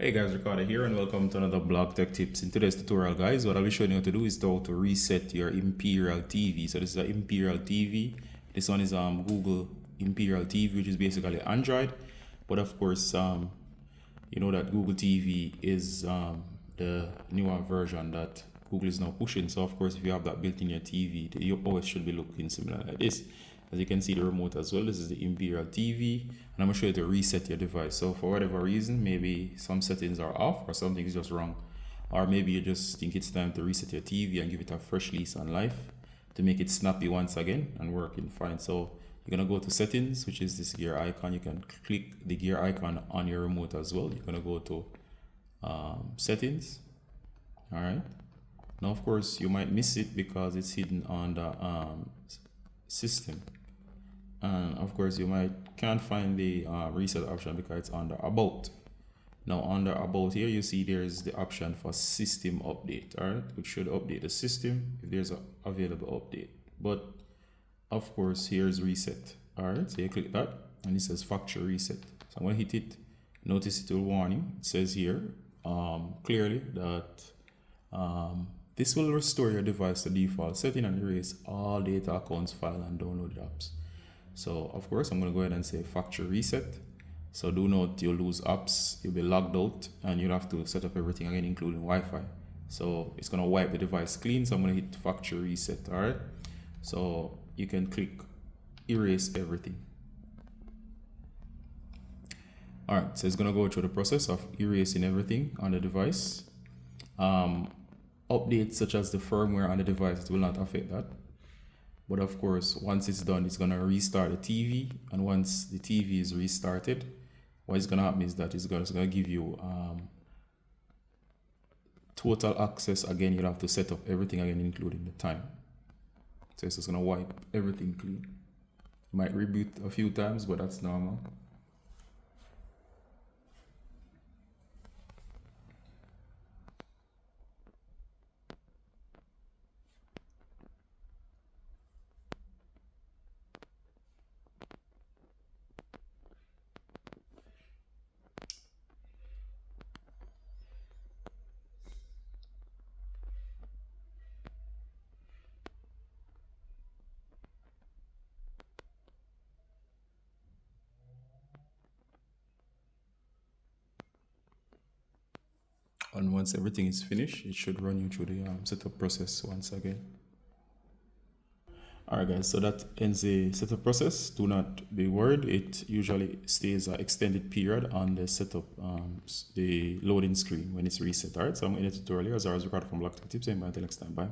Hey guys, Ricardo here and welcome to another Blog Tech Tips. In today's tutorial guys, what I'll be showing you how to do is how to reset your Imperial TV. So this is an Imperial TV. This one is Google Imperial TV, which is basically Android. But of course, you know that Google TV is the newer version that Google is now pushing. So of course, if you have that built in your TV, the OS should be looking similar like this. As you can see the remote as well, this is the Imperial TV, and I'm going to show you to reset your device. So for whatever reason, maybe some settings are off or something is just wrong, or maybe you just think it's time to reset your TV and give it a fresh lease on life to make it snappy once again and working fine. So you're going to go to settings, which is this gear icon. You can click the gear icon on your remote as well. You're going to go to settings. All right. Now, of course, you might miss it because it's hidden on the system. And of course you can't find the reset option because it's under about. Now under about here you see there's the option for system update, all right, which should update the system if there's an available update. But of course here's reset. All right, so you click that and it says factory reset. So I'm going to hit it. Notice it will warn you. It says here clearly that this will restore your device to default setting and erase all data, accounts, file and downloaded apps. So of course I'm going to go ahead and say factory reset. So do note you'll lose apps, you'll be logged out, and you'll have to set up everything again, including Wi-Fi. So it's going to wipe the device clean. So I'm going to hit factory reset. All right, so you can click erase everything. All right, so it's going to go through the process of erasing everything on the device. Updates such as the firmware on the device will not affect that. But of course, once it's done, it's going to restart the TV. And once the TV is restarted, what is going to happen is that it's going to give you total access again. You'll have to set up everything again, including the time. So it's just going to wipe everything clean. Might reboot a few times, but that's normal. And once everything is finished, it should run you through the setup process once again. Alright guys, so that ends the setup process. Do not be worried, it usually stays an extended period on the setup, the loading screen when it's reset. Alright, so I'm in the tutorial here as I was recording from Blog Tech Tips, and until next time, bye.